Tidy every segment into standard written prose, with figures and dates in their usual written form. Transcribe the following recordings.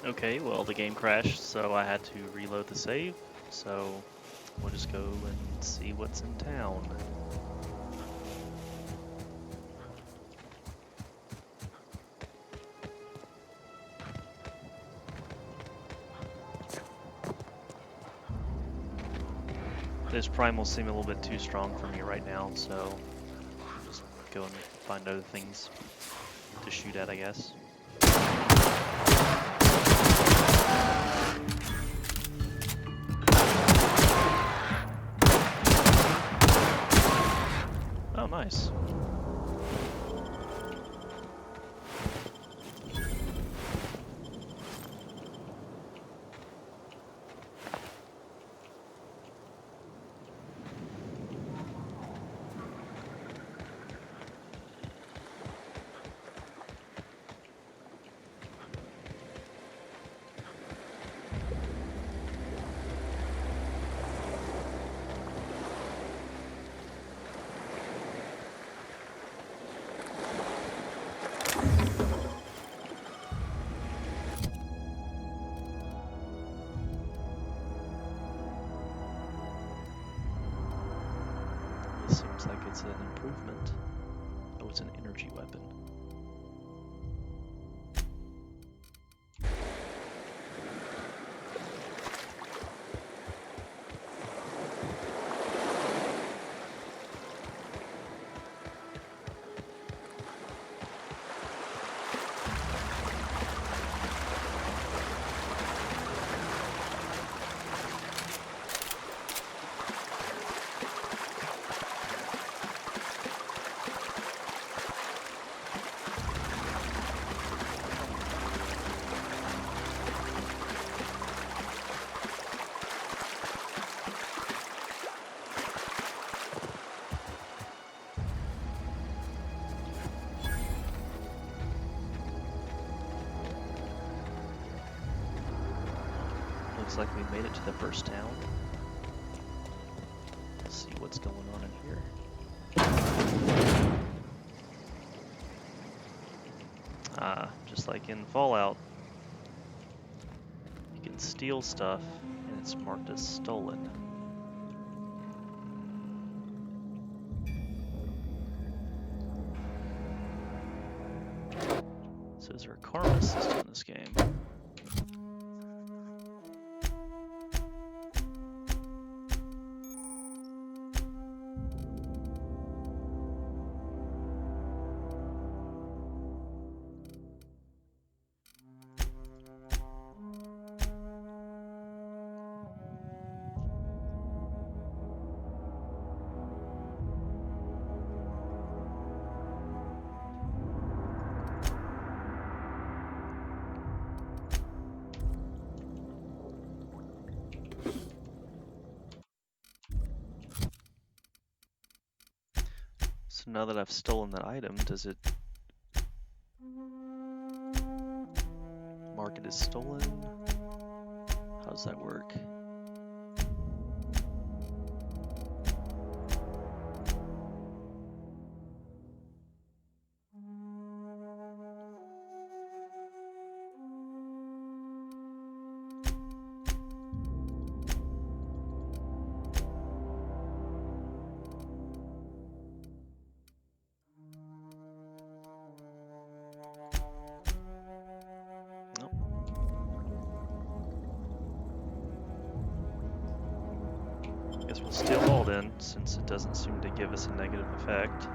Okay, well the game crashed, so I had to reload the save. So we'll just go and see what's in town. This primals seem a little bit too strong for me right now, so I'll just go and find other things to shoot at, I guess. Oh, nice. This seems like it's an improvement. Oh, it's an energy weapon. Looks like we made it to the first town. Let's see what's going on in here. Just like in Fallout, you can steal stuff and it's marked as stolen. So is there a karma system in this game? So now that I've stolen that item, does it mark it as stolen? How does that work? Guess we'll steal all then, since it doesn't seem to give us a negative effect.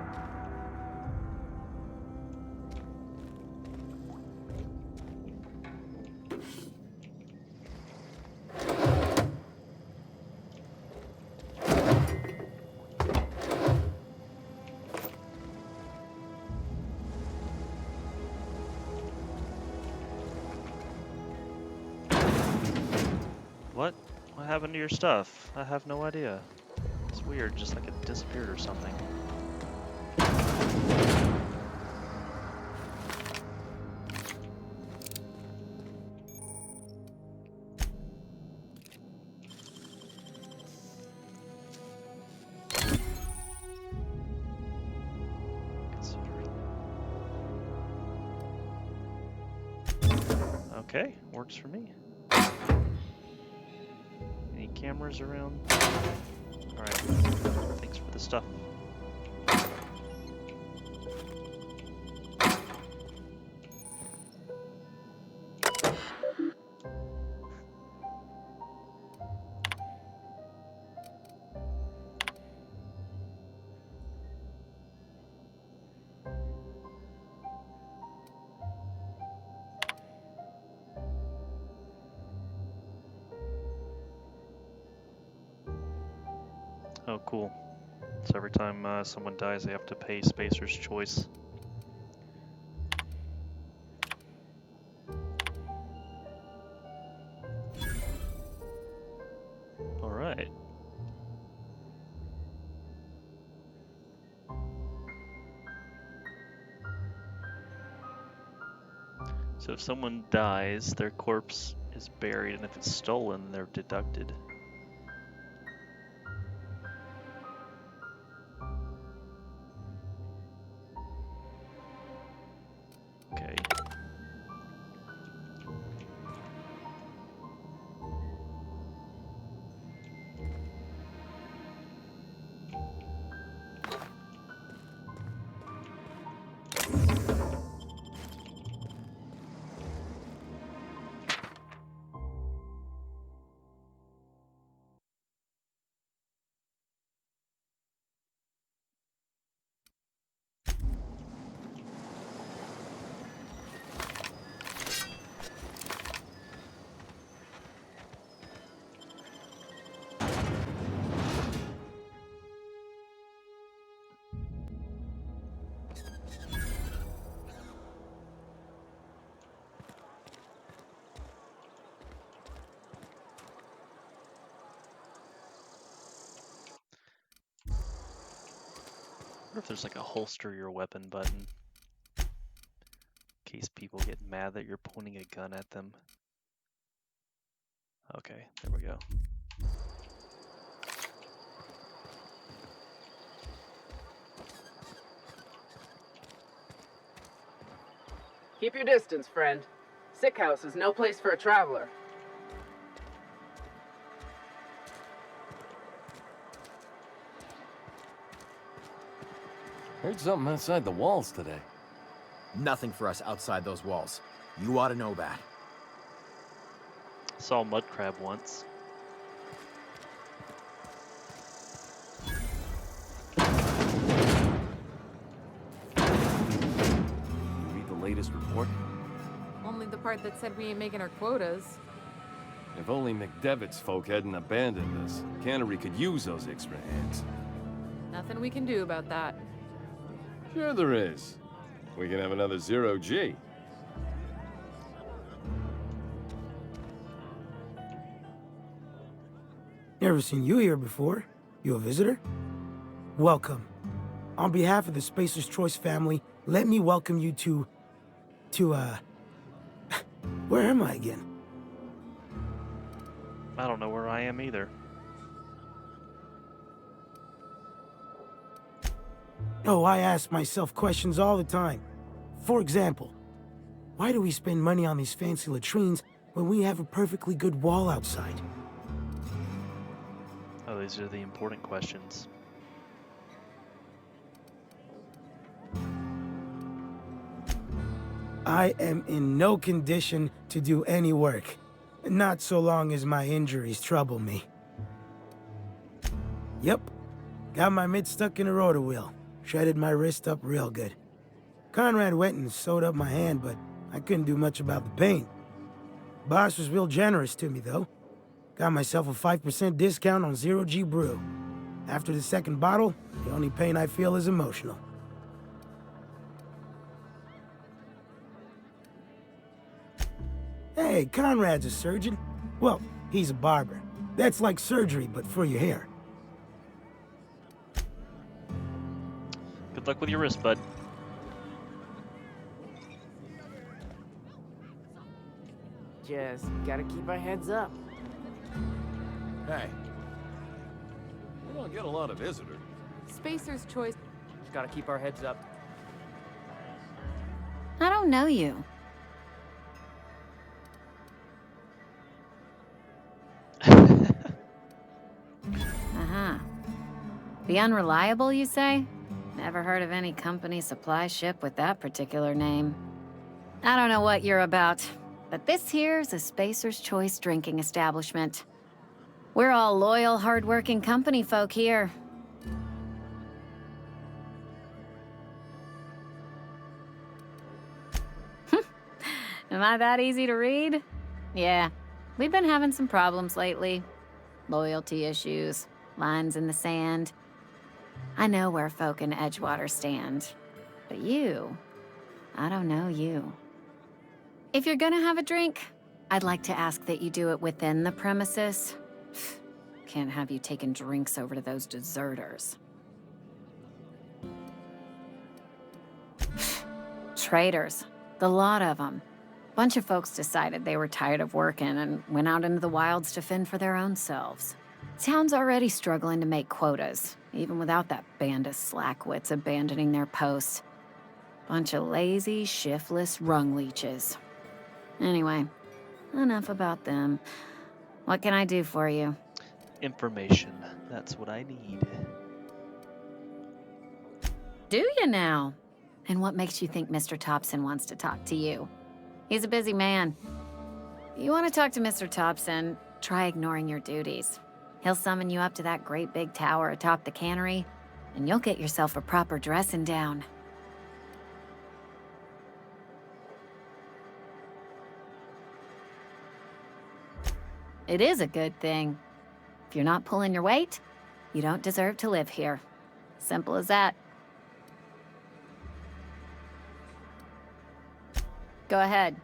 What? What happened to your stuff? I have no idea. It's weird, just like it disappeared or something. Okay, works for me. Any cameras around? Alright, thanks for the stuff. Oh, cool. So every time someone dies, they have to pay Spacer's Choice. Alright. So if someone dies, their corpse is buried, and if it's stolen, they're deducted. Okay. I wonder if there's like a holster your weapon button, in case people get mad that you're pointing a gun at them. Okay, there we go. Keep your distance, friend. Sick house is no place for a traveler. Heard something outside the walls today. Nothing for us outside those walls. You ought to know that. Saw a mud crab once. You read the latest report? Only the part that said we ain't making our quotas. If only McDevitt's folk hadn't abandoned us, Cannery could use those extra hands. Nothing we can do about that. Sure there is. We can have another 0G. Never seen you here before. You a visitor? Welcome. On behalf of the Spacer's Choice family, let me welcome you to, where am I again? I don't know where I am either. Oh, I ask myself questions all the time. For example, why do we spend money on these fancy latrines when we have a perfectly good wall outside? Oh, these are the important questions. I am in no condition to do any work. Not so long as my injuries trouble me. Yep. Got my mid stuck in a rotor wheel. Shredded my wrist up real good. Conrad went and sewed up my hand, but I couldn't do much about the pain. Boss was real generous to me, though. Got myself a 5% discount on 0G brew. After the second bottle, the only pain I feel is emotional. Hey, Conrad's a surgeon. Well, he's a barber. That's like surgery, but for your hair. Good luck with your wrist, bud. Just gotta keep our heads up. Hey, We don't get a lot of visitors. Spacer's Choice. Just gotta keep our heads up. I don't know you. The Unreliable, you say? Never heard of any company supply ship with that particular name. I don't know what you're about, but this here's a Spacer's Choice drinking establishment. We're all loyal, hard-working company folk here. Am I that easy to read? Yeah, we've been having some problems lately. Loyalty issues, lines in the sand. I know where folk in Edgewater stand. But you, I don't know you. If you're gonna have a drink, I'd like to ask that you do it within the premises. Can't have you taking drinks over to those deserters. Traitors, the lot of them. Bunch of folks decided they were tired of working and went out into the wilds to fend for their own selves. Town's already struggling to make quotas, even without that band of slackwits abandoning their posts. Bunch of lazy, shiftless rung leeches. Anyway, enough about them. What can I do for you? Information. That's what I need. Do you now? And what makes you think Mr. Thompson wants to talk to you? He's a busy man. You want to talk to Mr. Thompson, try ignoring your duties. He'll summon you up to that great big tower atop the cannery, and you'll get yourself a proper dressing down. It is a good thing. If you're not pulling your weight, you don't deserve to live here. Simple as that. Go ahead.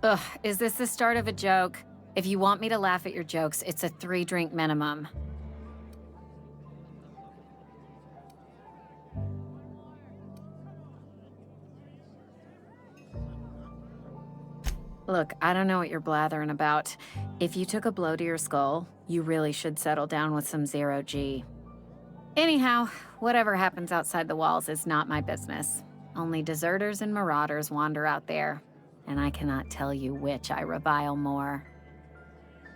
Ugh, is this the start of a joke? If you want me to laugh at your jokes, it's a 3-drink minimum. Look, I don't know what you're blathering about. If you took a blow to your skull, you really should settle down with some zero-G. Anyhow, whatever happens outside the walls is not my business. Only deserters and marauders wander out there, and I cannot tell you which I revile more.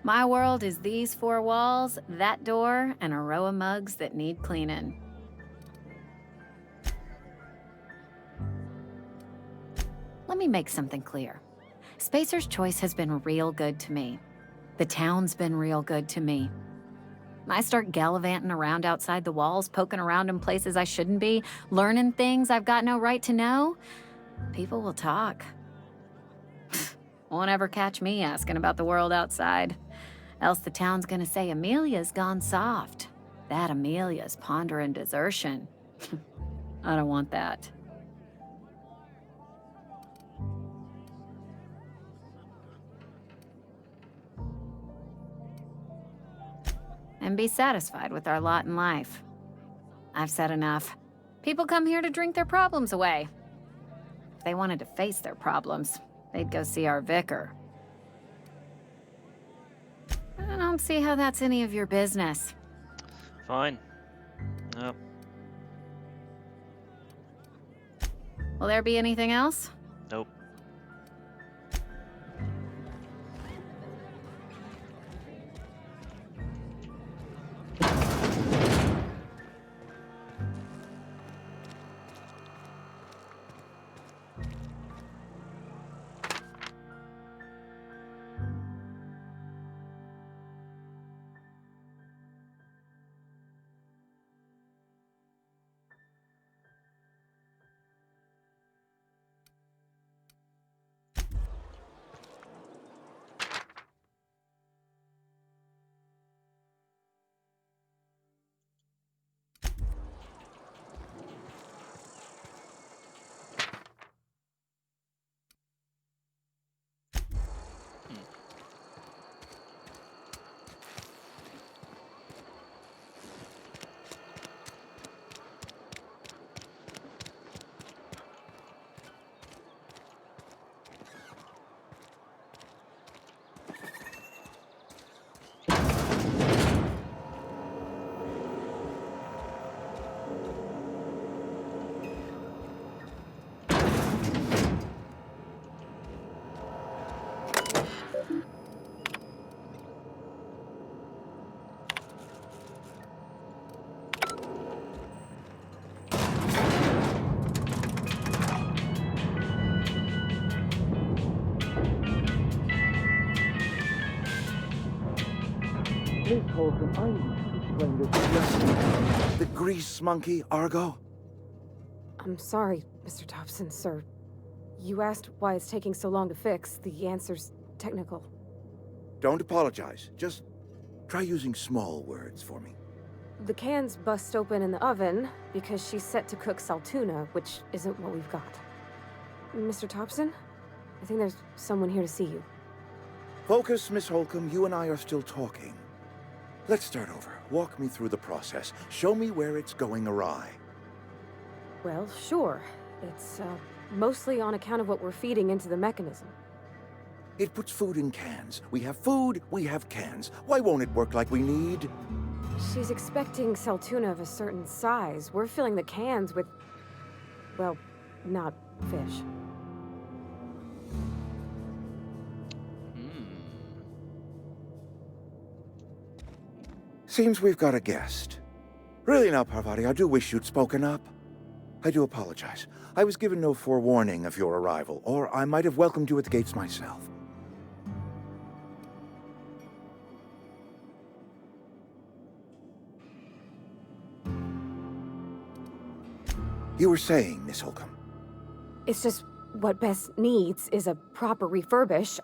My world is these 4 walls, that door, and a row of mugs that need cleaning. Let me make something clear. Spacer's Choice has been real good to me. The town's been real good to me. I start gallivanting around outside the walls, poking around in places I shouldn't be, learning things I've got no right to know. People will talk. Won't ever catch me asking about the world outside. Else the town's gonna say Amelia's gone soft. That Amelia's pondering desertion. I don't want that. And be satisfied with our lot in life. I've said enough. People come here to drink their problems away. If they wanted to face their problems, they'd go see our vicar. I don't see how that's any of your business. Fine. Yep. Will there be anything else? Nope. Holcomb, I need to explain this. The grease monkey, Argo? I'm sorry, Mr. Thompson, sir. You asked why it's taking so long to fix. The answer's technical. Don't apologize. Just try using small words for me. The cans bust open in the oven because she's set to cook saltuna, which isn't what we've got. Mr. Thompson? I think there's someone here to see you. Focus, Miss Holcomb. You and I are still talking. Let's start over. Walk me through the process. Show me where it's going awry. Well, sure. It's, mostly on account of what we're feeding into the mechanism. It puts food in cans. We have food, we have cans. Why won't it work like we need? She's expecting saltuna of a certain size. We're filling the cans with, well, not fish. Seems we've got a guest. Really now, Parvati, I do wish you'd spoken up. I do apologize. I was given no forewarning of your arrival, or I might have welcomed you at the gates myself. You were saying, Miss Holcomb. It's just what Bess needs is a proper refurbish.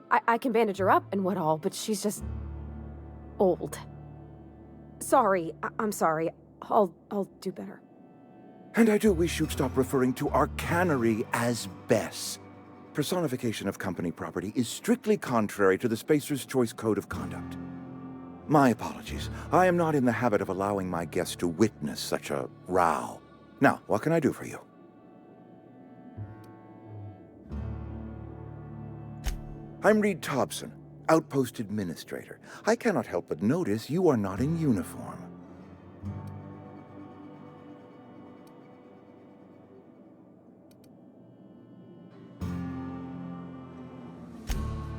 I can bandage her up and what all, but she's just old. Sorry, I'm sorry. I'll do better. And I do wish you'd stop referring to our cannery as Bess. Personification of company property is strictly contrary to the Spacer's Choice Code of Conduct. My apologies. I am not in the habit of allowing my guests to witness such a row. Now, what can I do for you? I'm Reed Thompson, Outpost Administrator. I cannot help but notice you are not in uniform.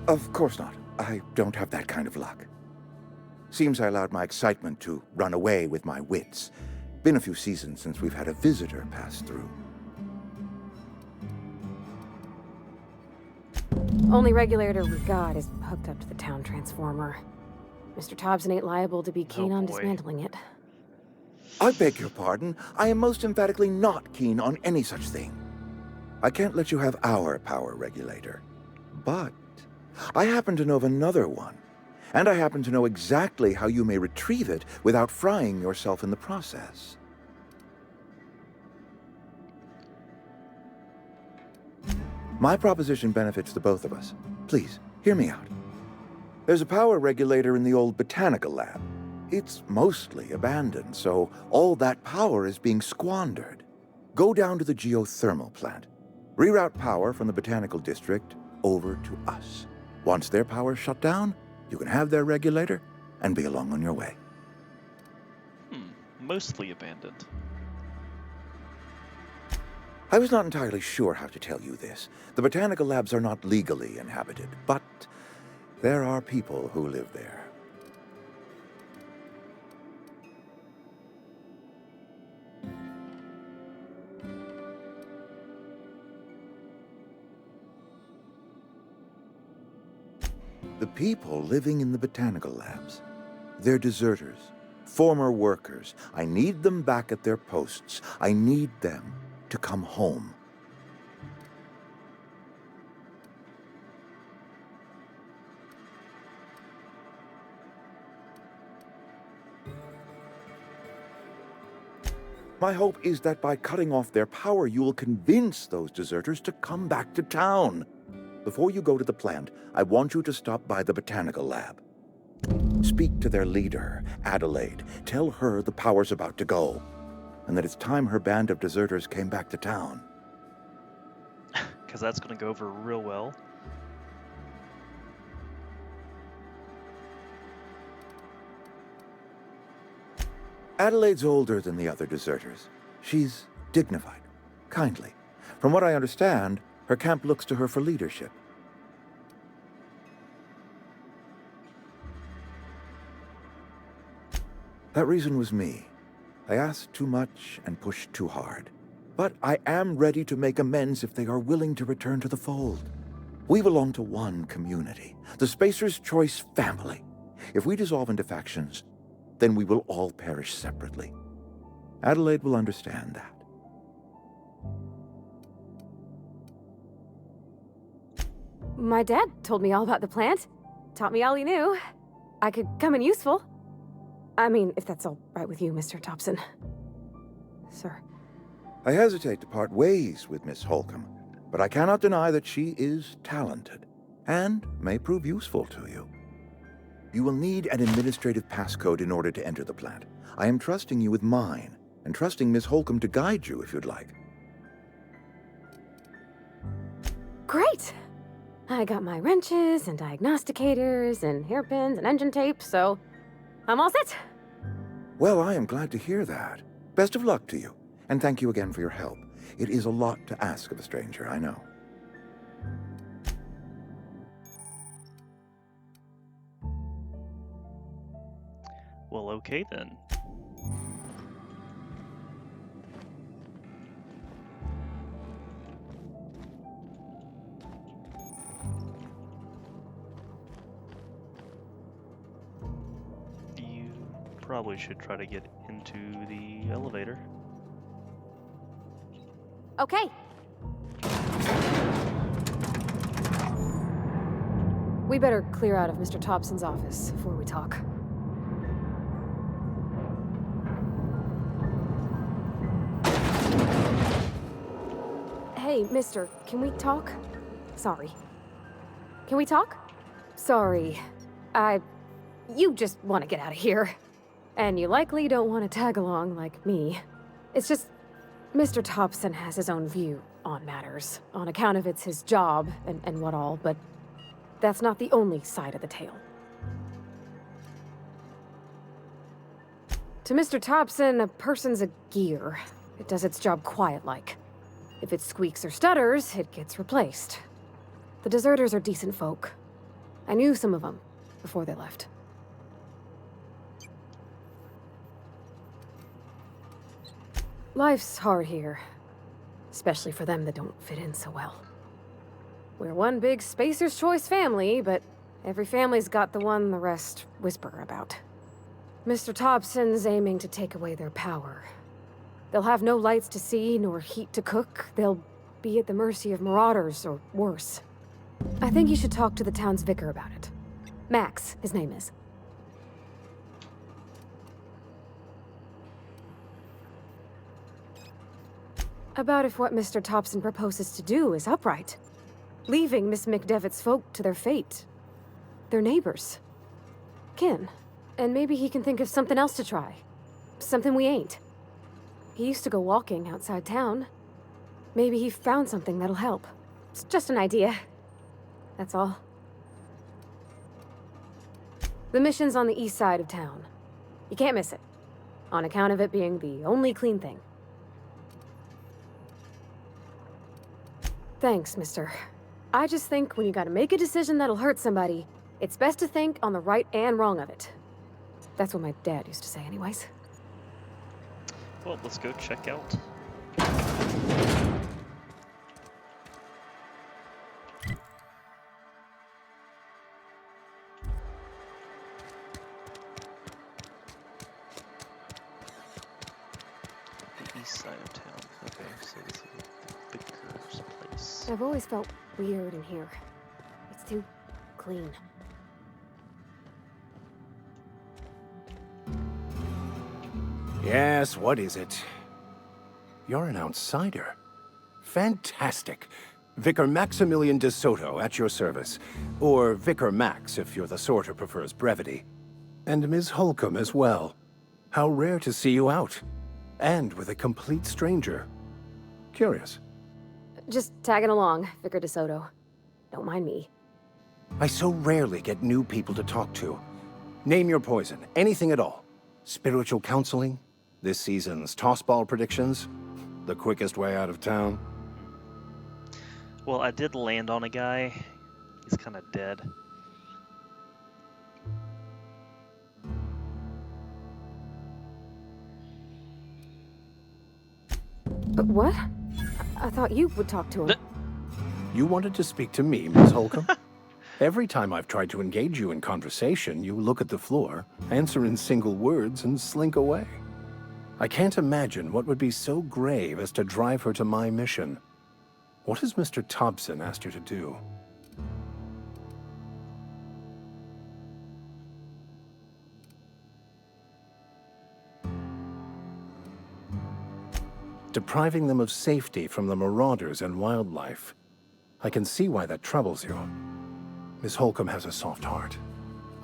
Of course not. I don't have that kind of luck. Seems I allowed my excitement to run away with my wits. Been a few seasons since we've had a visitor pass through. Only regulator we got is hooked up to the town transformer. Mr. Thompson ain't liable to be keen on dismantling it. I beg your pardon. I am most emphatically not keen on any such thing. I can't let you have our power regulator. But I happen to know of another one. And I happen to know exactly how you may retrieve it without frying yourself in the process. My proposition benefits the both of us. Please, hear me out. There's a power regulator in the old botanical lab. It's mostly abandoned, so all that power is being squandered. Go down to the geothermal plant. Reroute power from the botanical district over to us. Once their power's shut down, you can have their regulator and be along on your way. Mostly abandoned. I was not entirely sure how to tell you this. The botanical labs are not legally inhabited, but there are people who live there. The people living in the botanical labs, they're deserters, former workers. I need them back at their posts. I need them to come home. My hope is that by cutting off their power, you will convince those deserters to come back to town. Before you go to the plant, I want you to stop by the botanical lab. Speak to their leader, Adelaide. Tell her the power's about to go, and that it's time her band of deserters came back to town. Because that's going to go over real well. Adelaide's older than the other deserters. She's dignified, kindly. From what I understand, her camp looks to her for leadership. That reason was me. I asked too much and pushed too hard. But I am ready to make amends if they are willing to return to the fold. We belong to one community, the Spacer's Choice family. If we dissolve into factions, then we will all perish separately. Adelaide will understand that. My dad told me all about the plant. Taught me all he knew. I could come in useful. I mean, if that's all right with you, Mr. Thompson. Sir. I hesitate to part ways with Miss Holcomb, but I cannot deny that she is talented and may prove useful to you. You will need an administrative passcode in order to enter the plant. I am trusting you with mine, and trusting Miss Holcomb to guide you if you'd like. Great! I got my wrenches and diagnosticators and hairpins and engine tape, so I'm all set. Well, I am glad to hear that. Best of luck to you, and thank you again for your help. It is a lot to ask of a stranger, I know. Well, okay then. You probably should try to get into the elevator. Okay. We better clear out of Mr. Thompson's office before we talk. Hey, mister, can we talk? Sorry. Can we talk? Sorry. You just want to get out of here. And you likely don't want to tag along like me. It's just, Mr. Thompson has his own view on matters, on account of it's his job and what all, but that's not the only side of the tale. To Mr. Thompson, a person's a gear. It does its job quiet-like. If it squeaks or stutters, it gets replaced. The deserters are decent folk. I knew some of them before they left. Life's hard here, especially for them that don't fit in so well. We're one big Spacer's Choice family, but every family's got the one the rest whisper about. Mr. Thompson's aiming to take away their power. They'll have no lights to see, nor heat to cook. They'll be at the mercy of marauders, or worse. I think you should talk to the town's vicar about it. Max, his name is. About if what Mr. Thompson proposes to do is upright. Leaving Miss McDevitt's folk to their fate. Their neighbors. Kin. And maybe he can think of something else to try. Something we ain't. He used to go walking outside town. Maybe he found something that'll help. It's just an idea. That's all. The mission's on the east side of town. You can't miss it. On account of it being the only clean thing. Thanks, mister. I just think when you gotta make a decision that'll hurt somebody, it's best to think on the right and wrong of it. That's what my dad used to say anyways. Well, let's go check out. The east side of town. Okay, so this is the vicar's place. I've always felt weird in here. It's too clean. Yes, what is it? You're an outsider. Fantastic. Vicar Maximilian de Soto, at your service. Or Vicar Max, if you're the sort who prefers brevity. And Ms. Holcomb as well. How rare to see you out. And with a complete stranger. Curious. Just tagging along, Vicar de Soto. Don't mind me. I so rarely get new people to talk to. Name your poison, anything at all. Spiritual counseling? This season's tossball predictions? The quickest way out of town? Well, I did land on a guy. He's kind of dead. But what? I thought you would talk to him. You wanted to speak to me, Ms. Holcomb? Every time I've tried to engage you in conversation, you look at the floor, answer in single words, and slink away. I can't imagine what would be so grave as to drive her to my mission. What has Mr. Thompson asked you to do? Depriving them of safety from the marauders and wildlife. I can see why that troubles you. Miss Holcomb has a soft heart.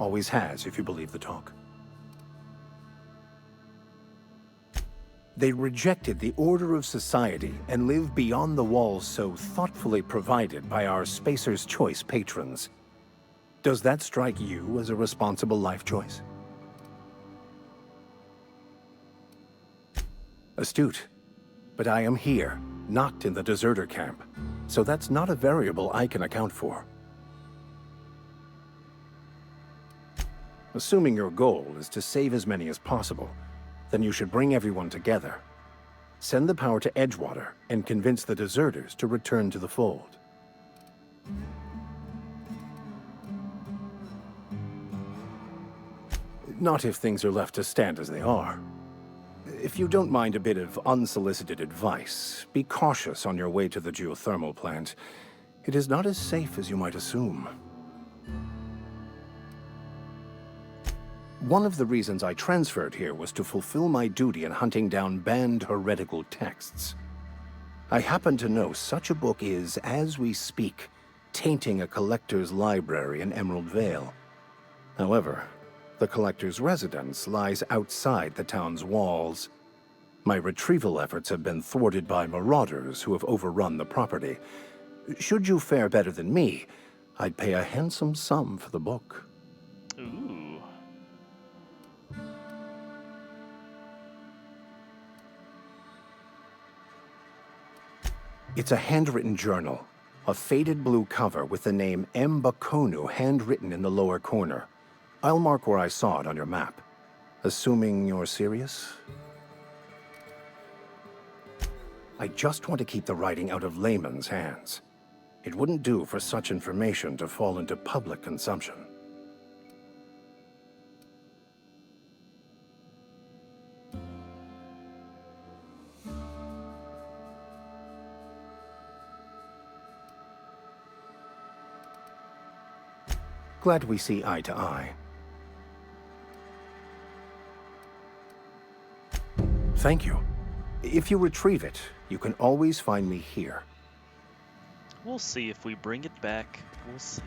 Always has, if you believe the talk. They rejected the order of society and live beyond the walls so thoughtfully provided by our Spacer's Choice patrons. Does that strike you as a responsible life choice? Astute. But I am here, not in the deserter camp, so that's not a variable I can account for. Assuming your goal is to save as many as possible, then you should bring everyone together. Send the power to Edgewater and convince the deserters to return to the fold. Not if things are left to stand as they are. If you don't mind a bit of unsolicited advice, be cautious on your way to the geothermal plant. It is not as safe as you might assume. One of the reasons I transferred here was to fulfill my duty in hunting down banned heretical texts. I happen to know such a book is, as we speak, tainting a collector's library in Emerald Vale. However, the collector's residence lies outside the town's walls. My retrieval efforts have been thwarted by marauders who have overrun the property. Should you fare better than me, I'd pay a handsome sum for the book. Ooh. It's a handwritten journal, a faded blue cover with the name M. Bakonu handwritten in the lower corner. I'll mark where I saw it on your map. Assuming you're serious? I just want to keep the writing out of layman's hands. It wouldn't do for such information to fall into public consumption. Glad we see eye to eye. Thank you. If you retrieve it, you can always find me here. We'll see if we bring it back. We'll see.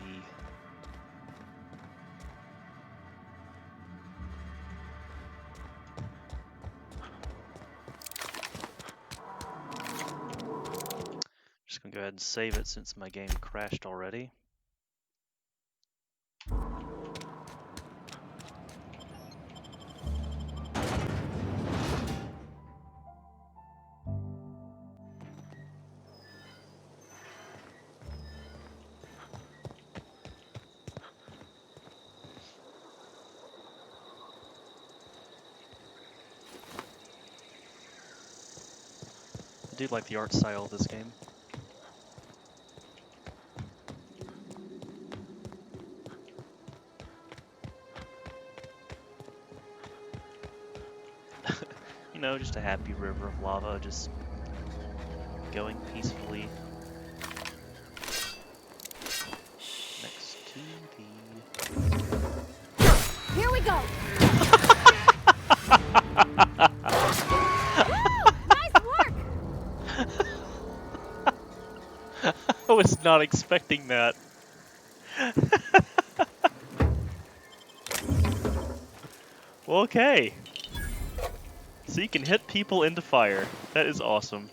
Just gonna go ahead and save it since my game crashed already. I do like the art style of this game. You know, just a happy river of lava, just going peacefully next to the... Here we go! I was not expecting that. Well, okay. So you can hit people into fire. That is awesome.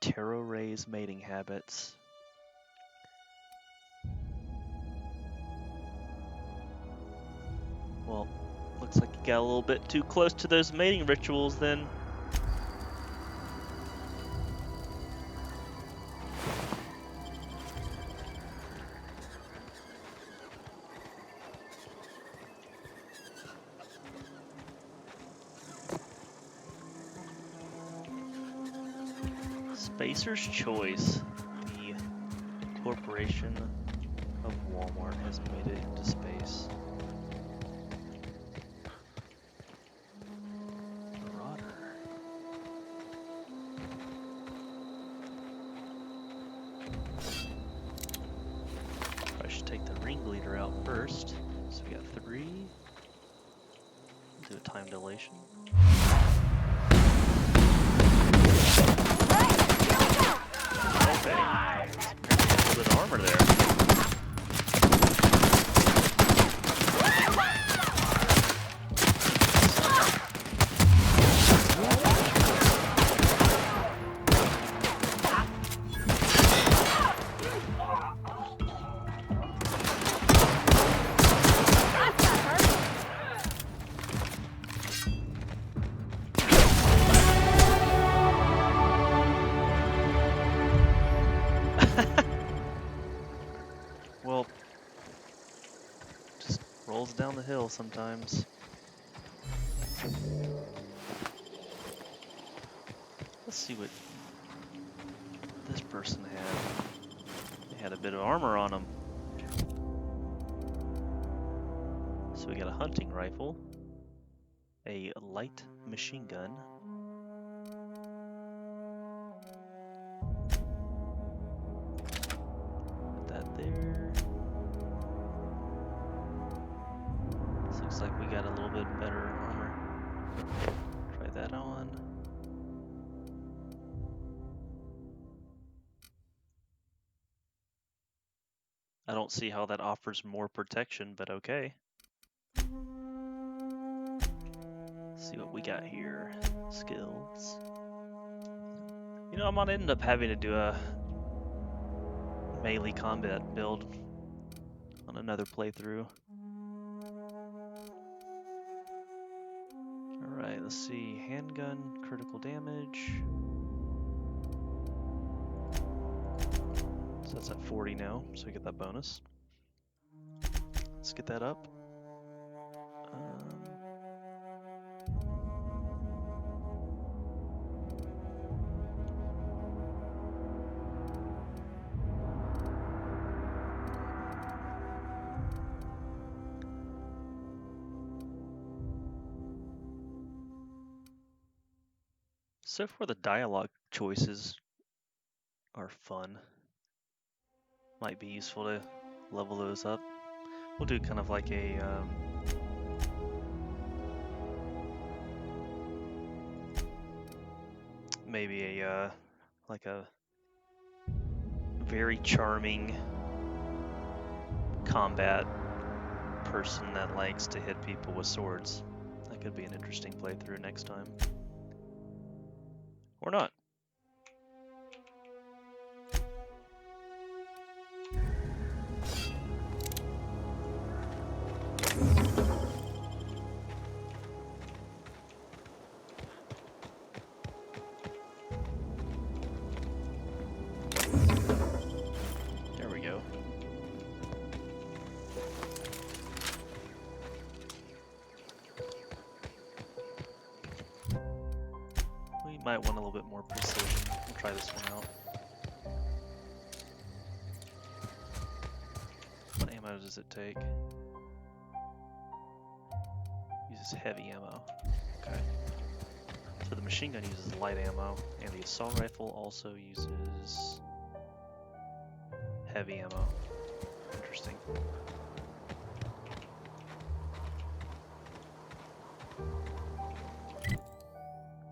Tarot Ray's mating habits. Well, looks like you got a little bit too close to those mating rituals then. Spacer's Choice. The corporation of Walmart has made it into space. Marauder. I should take the ringleader out first. So we got 3. Do a time dilation. Okay. A little bit of armor there. Well, just rolls down the hill sometimes. Let's see what this person had. They had a bit of armor on them. So we got a hunting rifle, a light machine gun, put that there. This looks like we got a little bit better armor. Try that on. I don't see how that offers more protection, but okay. Let's see what we got here. Skills. You know, I'm gonna end up having to do a melee combat build on another playthrough. Alright, let's see. Handgun, critical damage. So that's at 40 now, so we get that bonus. Let's get that up. So far the dialogue choices are fun. Might be useful to level those up. We'll do kind of like a maybe a like a very charming combat person that likes to hit people with swords. That could be an interesting playthrough next time. Or not. There we go. We might want a little bit more precision. We'll try this one out. What ammo does it take? Uses heavy ammo. Okay. So the machine gun uses light ammo, and the assault rifle also uses heavy ammo. Interesting.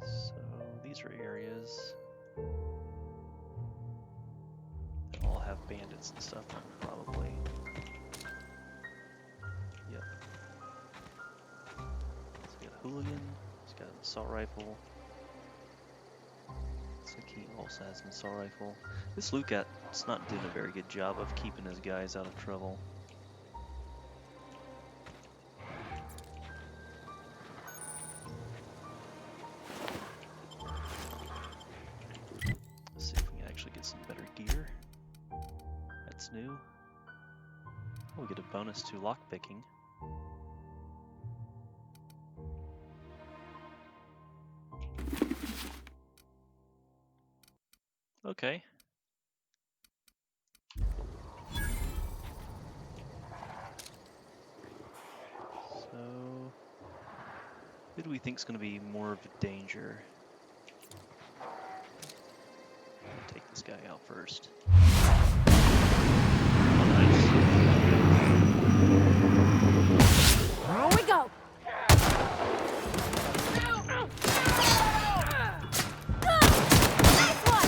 So these are areas that all have bandits and stuff on them, probably. Yep. So we got a hooligan, he's got an assault rifle. Looks like he also has an assault rifle. This Lucat's not doing a very good job of keeping his guys out of trouble. Let's see if we can actually get some better gear. That's new. Oh, we get a bonus to lockpicking. Okay. So, who do we think is going to be more of a danger? Take this guy out first. Oh, nice. Here we go. Nice one.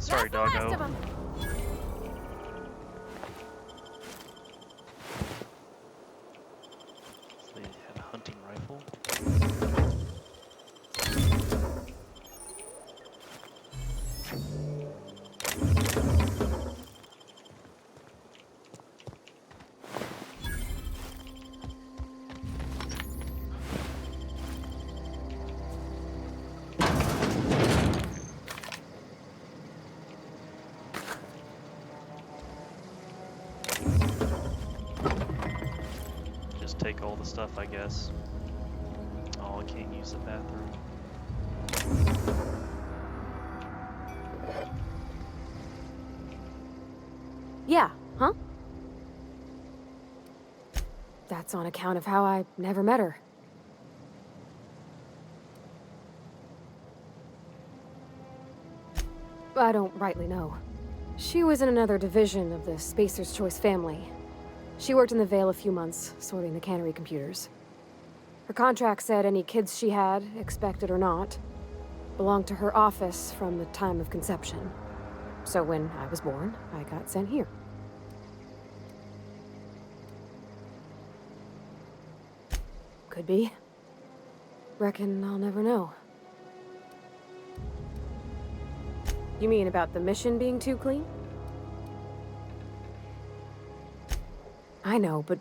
Sorry, That's the last doggo. of 'em. So they have a hunting rifle. Just take all the stuff, I guess. Oh, I can't use the bathroom. Yeah, huh? That's on account of how I never met her. I don't rightly know. She was in another division of the Spacer's Choice family. She worked in the Vale a few months, sorting the cannery computers. Her contract said any kids she had, expected or not, belonged to her office from the time of conception. So when I was born, I got sent here. Could be. Reckon I'll never know. You mean about the mission being too clean? I know, but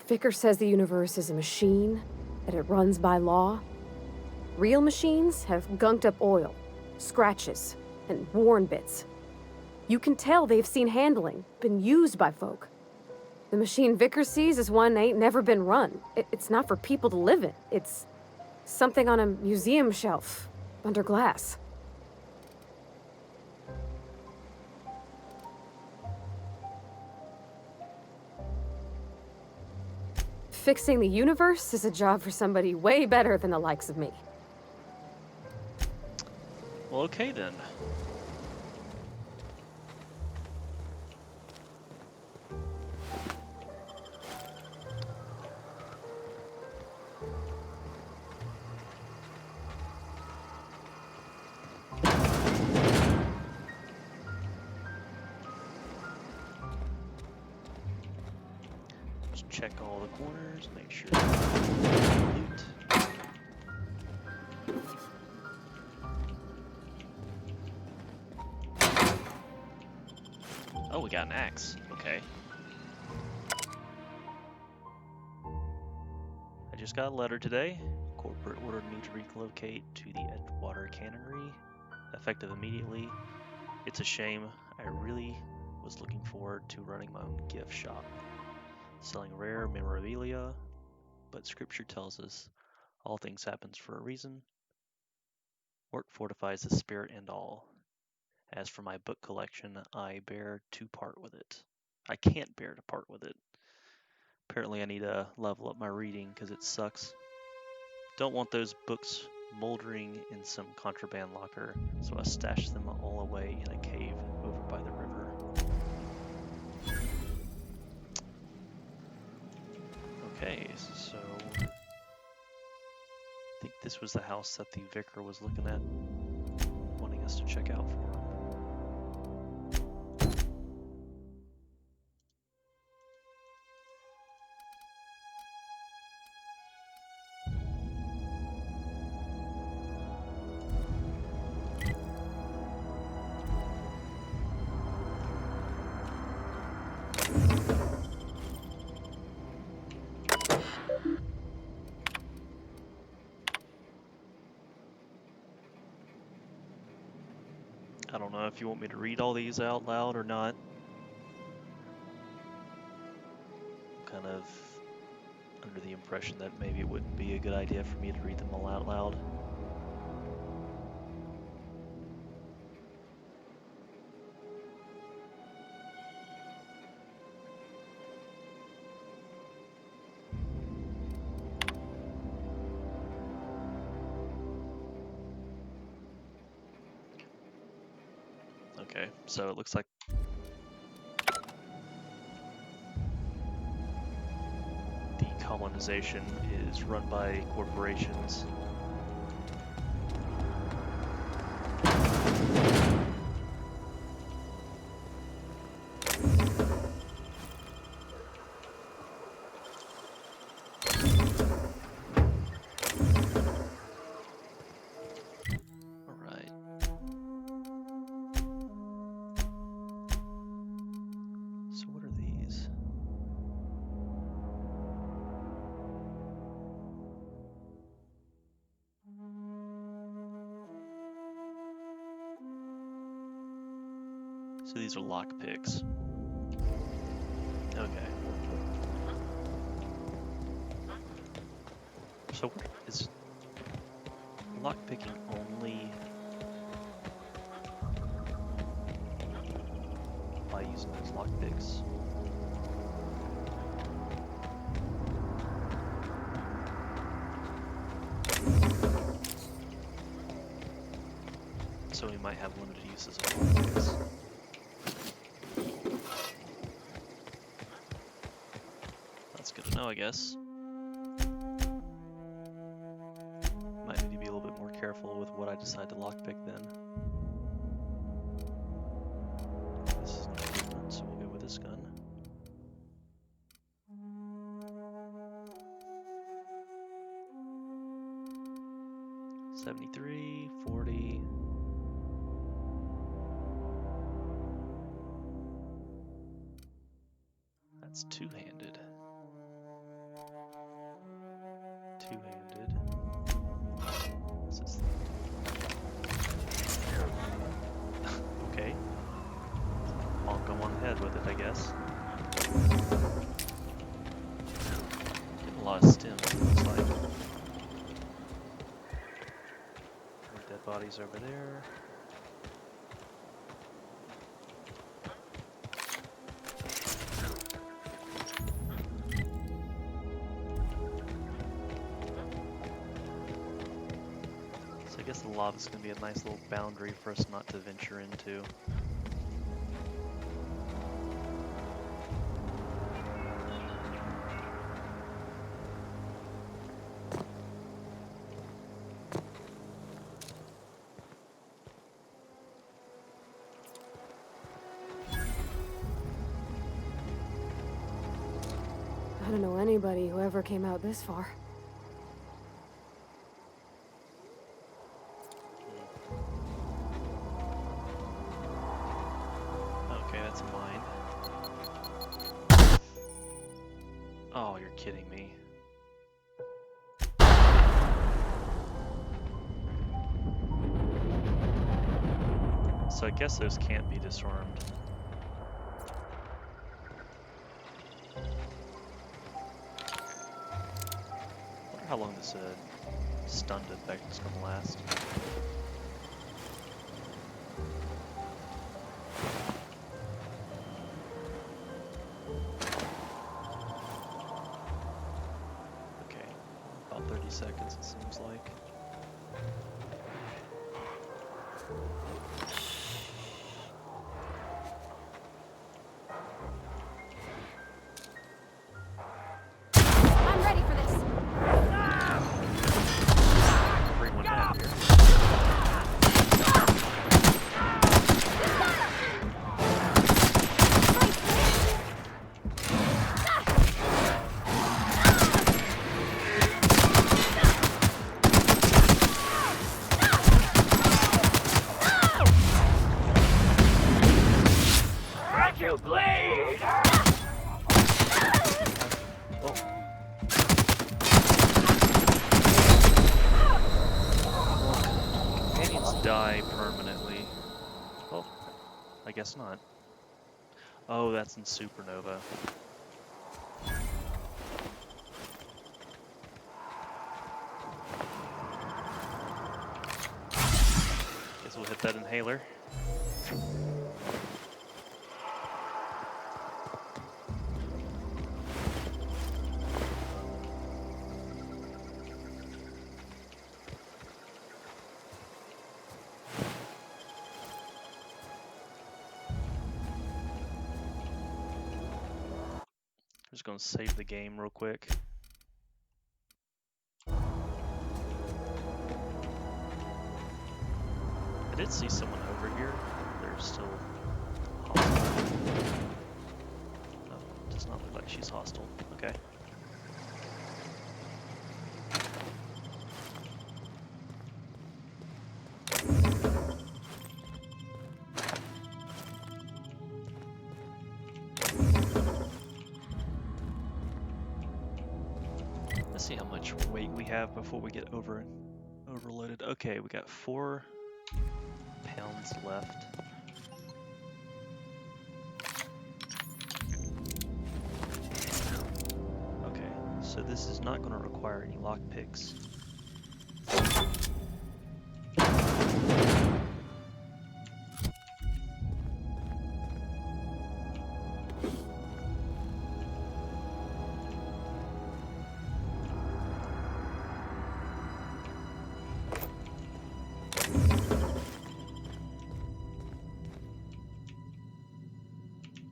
Vicker says the universe is a machine, that it runs by law. Real machines have gunked up oil, scratches, and worn bits. You can tell they've seen handling, been used by folk. The machine Vicker sees is one ain't never been run. It's not for people to live in. It's something on a museum shelf, under glass. Fixing the universe is a job for somebody way better than the likes of me. Well, okay then. Just check all the corners, make sure loot. Oh, we got an axe. Okay. I just got a letter today. Corporate ordered me to relocate to the Edgewater Cannery, effective immediately. It's a shame. I really was looking forward to running my own gift shop, selling rare memorabilia, but scripture tells us all things happens for a reason. Work fortifies the spirit and all. As for my book collection, I bear to part with it. I can't bear to part with it. Apparently I need to level up my reading because it sucks. Don't want those books moldering in some contraband locker, so I stashed them all away in a cave over by the river. Okay, so I think this was the house that the vicar was looking at, wanting us to check out for. I don't know if you want me to read all these out loud or not. Kind of under the impression that maybe it wouldn't be a good idea for me to read them all out loud. Okay, so it looks like the colonization is run by corporations. So what are these? So these are lockpicks. Okay. So what is lockpicking only by using those lockpicks? So we might have limited uses of lockpicks. That's good to know, I guess. Might need to be a little bit more careful with what I decide to lockpick then. This is not a good one, so we'll go with this gun. $73, $40. That's two-handed. Two-handed. What's this thing? Okay. Bonk on one head with it, I guess. Getting a lot of stims, it looks like. Dead bodies over there. So I guess the lava's going to be a nice little boundary for us not to venture into. I don't know anybody who ever came out this far. Okay, that's mine. Oh, you're kidding me. So I guess those can't be disarmed. I wonder how long this stunned effect is going to last. Okay, about 30 seconds it seems like. I'm ready for this. Bring one down here. Companions die permanently. Well, I guess not. Oh, that's in supernova. that inhaler. Just gonna save the game real quick. I did see someone over here. They're still hostile. No, does not look like she's hostile. Okay. Let's see how much weight we have before we get overloaded. Okay, we got 4 pounds left. Okay, so this is not going to require any lockpicks.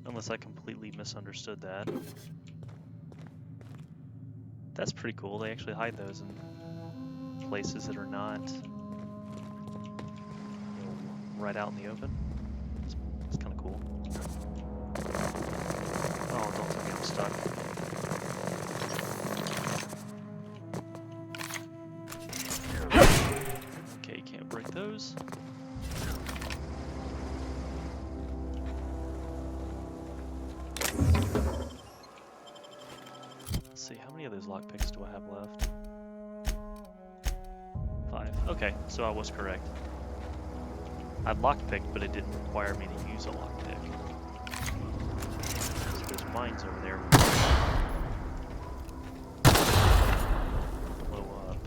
Unless I completely misunderstood that. That's pretty cool. They actually hide those in places that are not, right out in the open. It's kind of cool. Oh, don't tell me I'm stuck. Okay, can't break those. Let's see, how many of those lockpicks do I have left? 5. Okay, so I was correct. I'd lockpicked, but it didn't require me to use a lockpick. So there's mines over there. Blow up.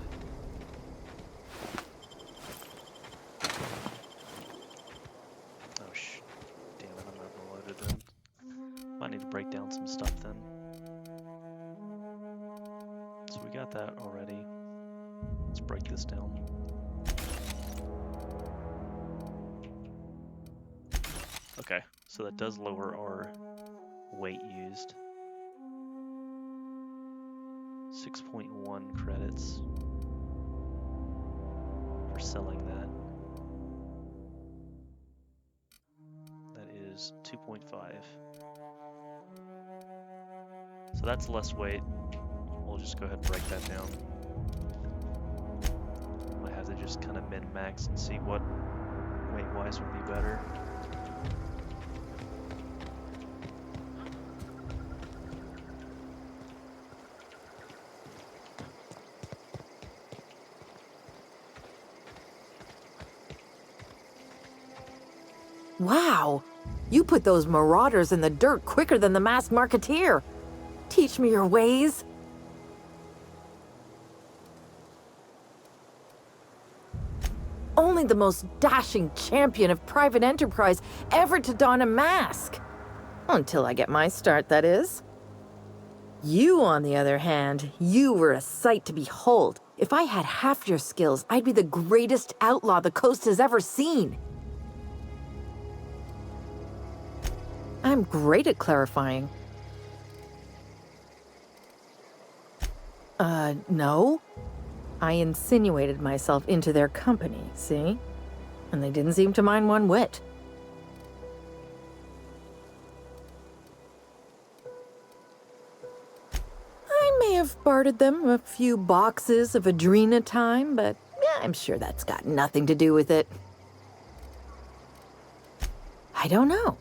Oh damn it, I'm overloaded then. Might need to break down some stuff then. So we got that already. Let's break this down. Okay, so that does lower our weight used. 6.1 credits for selling that. That is 2.5. So that's less weight. We'll just go ahead and break that down. I have to just kind of min-max and see what weight-wise would be better. Wow! You put those marauders in the dirt quicker than the masked marketeer. Teach me your ways. Only the most dashing champion of private enterprise ever to don a mask. Until I get my start, that is. You, on the other hand, you were a sight to behold. If I had half your skills, I'd be the greatest outlaw the coast has ever seen. I'm great at clarifying. No. I insinuated myself into their company, see? And they didn't seem to mind one whit. I may have bartered them a few boxes of Adrena time, but yeah, I'm sure that's got nothing to do with it. I don't know.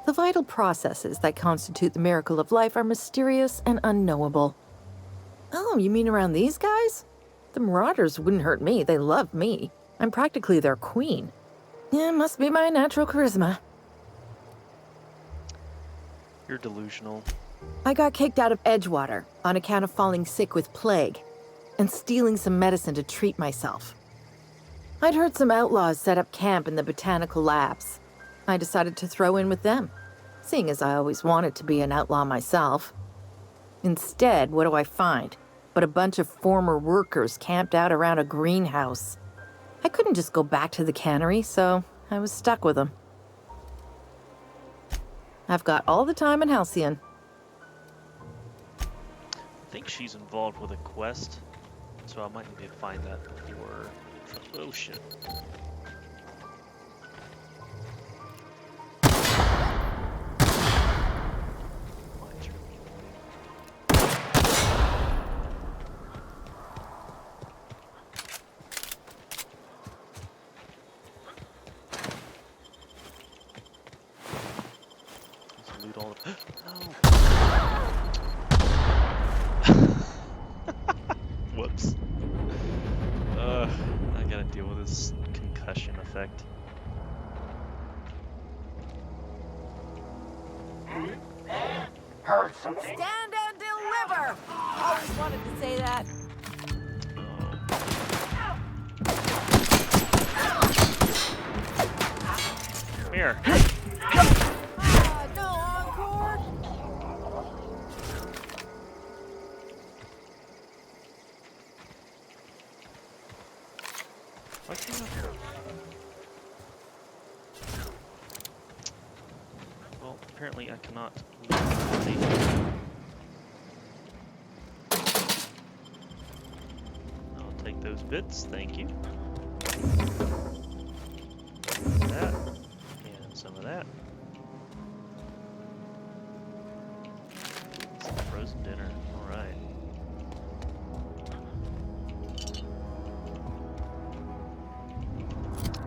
The vital processes that constitute the miracle of life are mysterious and unknowable. Oh, you mean around these guys? The marauders wouldn't hurt me. They love me. I'm practically their queen. Yeah, must be my natural charisma. You're delusional. I got kicked out of Edgewater on account of falling sick with plague and stealing some medicine to treat myself. I'd heard some outlaws set up camp in the botanical labs. I decided to throw in with them, seeing as I always wanted to be an outlaw myself. Instead, what do I find? But a bunch of former workers camped out around a greenhouse. I couldn't just go back to the cannery, so I was stuck with them. I've got all the time in Halcyon. I think she's involved with a quest, so I might need to find that before. Oh shit. Mine's really annoying. Let's loot all the. No! Whoops. I gotta deal with this concussion effect. Stand and deliver! Always wanted to say that. Come here. No encore! Why can't I? Well, apparently I cannot leave the party. I'll take those bits, thank you. That, and some of that. Some frozen dinner, alright.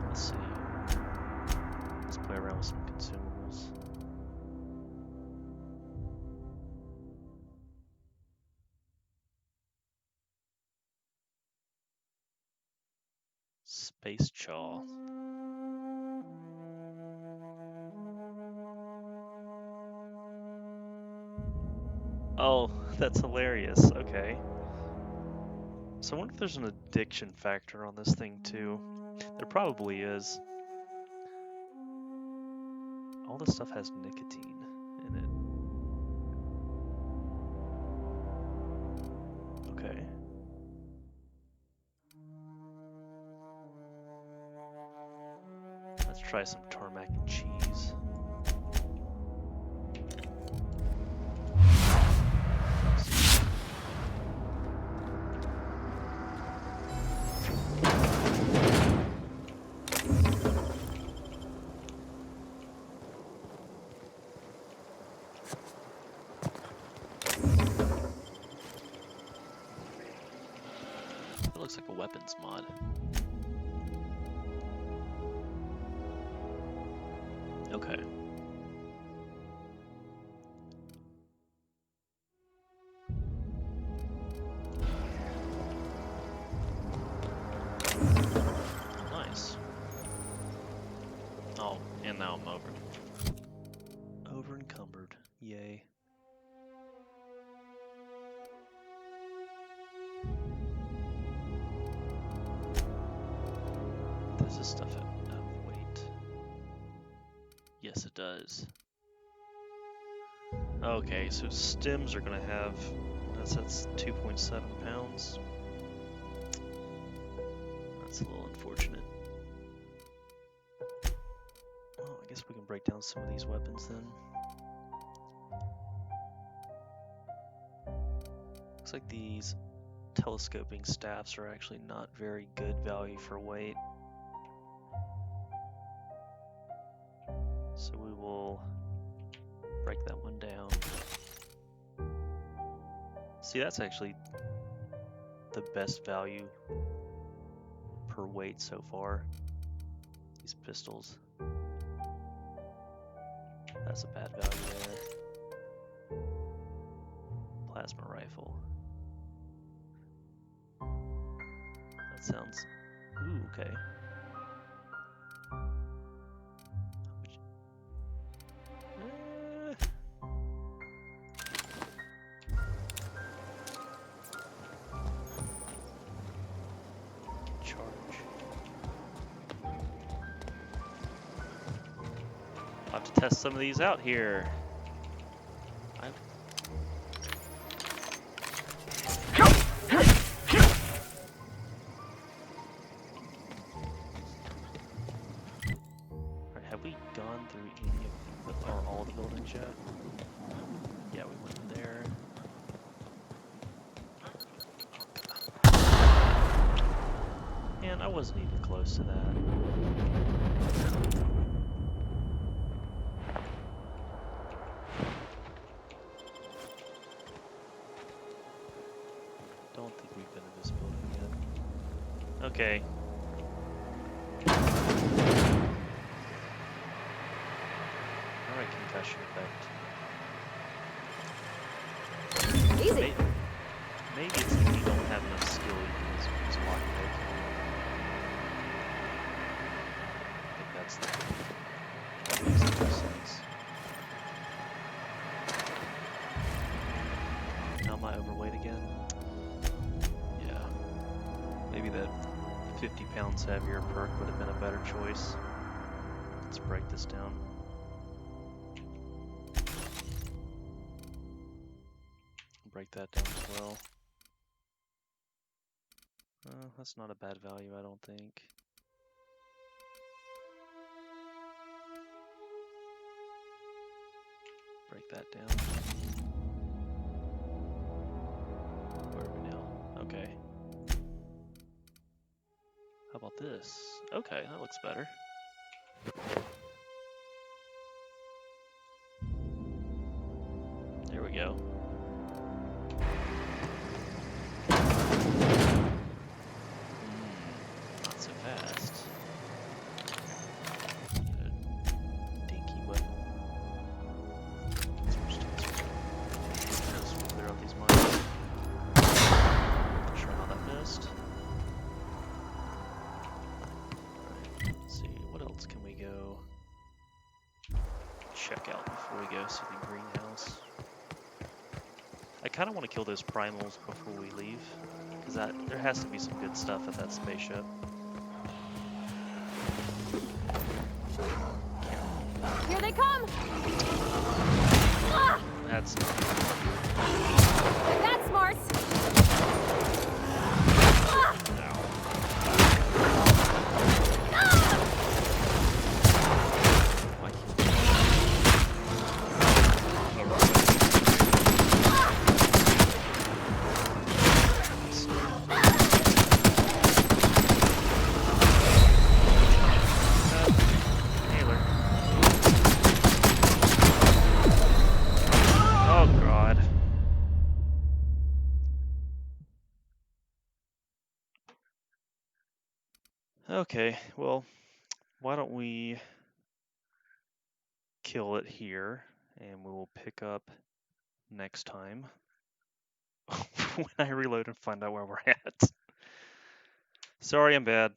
Let's see. Let's play around with some consumables. Space chaw. Oh, that's hilarious. Okay. So I wonder if there's an addiction factor on this thing too. There probably is. All this stuff has nicotine in it. Okay. Let's try some tarmac and cheese. That looks like a weapons mod. Okay. Nice. Oh, and now I'm over encumbered. Yay. Does this stuff have weight? Yes, it does. Okay, so stems are gonna have, that's 2.7 pounds. That's a little unfortunate. Well, I guess we can break down some of these weapons then. Looks like these telescoping staffs are actually not very good value for weight. So we will break that one down. See, that's actually the best value per weight so far. These pistols. That's a bad value there. Plasma rifle. That sounds... Ooh, okay. Charge. to test some of these out here. Alright, have we gone through any of the, or all the buildings yet? Yeah, we went there. And I wasn't even close to that. Don't think we've been in this building yet. Okay. Alright, concussion effect. Easy. Maybe it's that you don't have enough skill you can use lockpick. I think that's the that makes the most sense. How am I overweight again? Yeah. Maybe that 50 pounds heavier perk would have been a better choice. Let's break this down. Break that down as well. That's not a bad value, I don't think. Break that down. Where are we now? Okay. How about this? Okay, that looks better. There we go. Not so fast. A dinky weapon. Let's clear out these mines. Not sure how that missed. Alright, let's see, what else can we go check out before we go see the greenhouse? I kind of want to kill those primals before we leave, because there has to be some good stuff at that spaceship. Here they come! That's That's smart! Okay, well, why don't we kill it here, and we will pick up next time when I reload and find out where we're at. Sorry, I'm bad.